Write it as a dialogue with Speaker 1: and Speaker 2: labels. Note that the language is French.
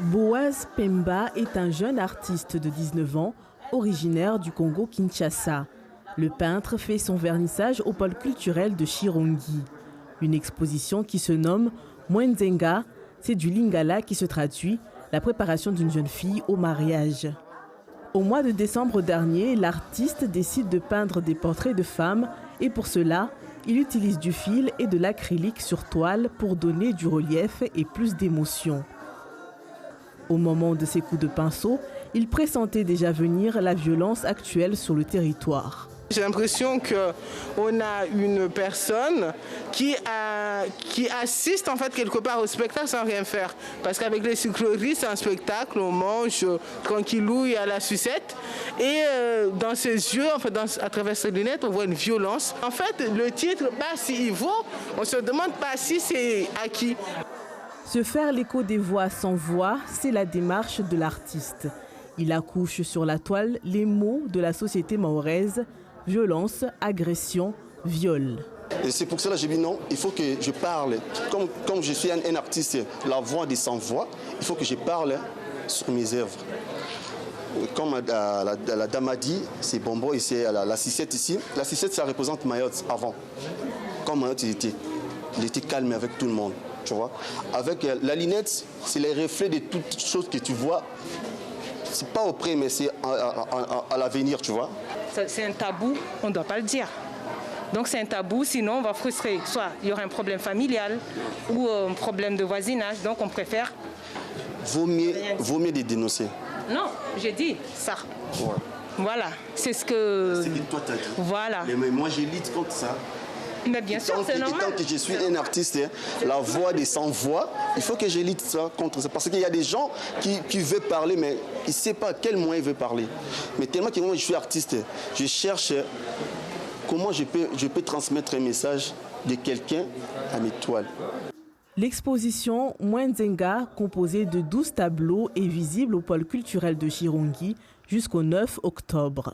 Speaker 1: Boaz Pemba est un jeune artiste de 19 ans, originaire du Congo-Kinshasa. Le peintre fait son vernissage au pôle culturel de Chirongi. Une exposition qui se nomme Mwenzenga, c'est du lingala qui se traduit la préparation d'une jeune fille au mariage. Au mois de décembre dernier, l'artiste décide de peindre des portraits de femmes et pour cela, il utilise du fil et de l'acrylique sur toile pour donner du relief et plus d'émotion. Au moment de ses coups de pinceau, il pressentait déjà venir la violence actuelle sur le territoire.
Speaker 2: J'ai l'impression qu'on a une personne qui assiste en fait quelque part au spectacle sans rien faire. Parce qu'avec les sucreries, c'est un spectacle, on mange tranquillou et à la sucette. Et dans ses yeux, en fait, à travers ses lunettes, on voit une violence. En fait, le titre, s'il vaut, on se demande pas si c'est acquis.
Speaker 1: Se faire l'écho des voix sans voix, c'est la démarche de l'artiste. Il accouche sur la toile les mots de la société mahoraise: violence, agression, viol.
Speaker 3: Et c'est pour cela que j'ai dit non, il faut que je parle. Comme je suis un artiste, la voix des sans-voix, il faut que je parle sur mes œuvres. Comme la dame a dit, c'est Bombo et c'est la cicette ici. La cicette, ça représente Mayotte avant. Comme Mayotte, il était calme avec tout le monde. Tu vois. Avec la lunette, c'est les reflets de toutes choses que tu vois. C'est pas auprès, mais c'est à l'avenir, tu vois.
Speaker 4: C'est un tabou, on ne doit pas le dire. Donc c'est un tabou, sinon on va frustrer. Soit il y aura un problème familial ou un problème de voisinage, donc on préfère...
Speaker 3: Vaut mieux les dénoncer.
Speaker 4: Non, j'ai dit ça.
Speaker 3: Ouais.
Speaker 4: Voilà, c'est ce que...
Speaker 3: C'est ce que toi t'as dit.
Speaker 4: Voilà.
Speaker 3: Mais moi je lutte contre ça.
Speaker 4: Mais bien sûr, c'est normal.
Speaker 3: Tant que je suis un artiste, la voix des sans-voix, il faut que je lutte ça contre ça. Parce qu'il y a des gens qui veulent parler, mais ils ne savent pas à quel moyen ils veulent parler. Mais tellement que moi je suis artiste, je cherche comment je peux transmettre un message de quelqu'un à mes toiles.
Speaker 1: L'exposition Mwenzenga, composée de 12 tableaux, est visible au pôle culturel de Chirongi jusqu'au 9 octobre.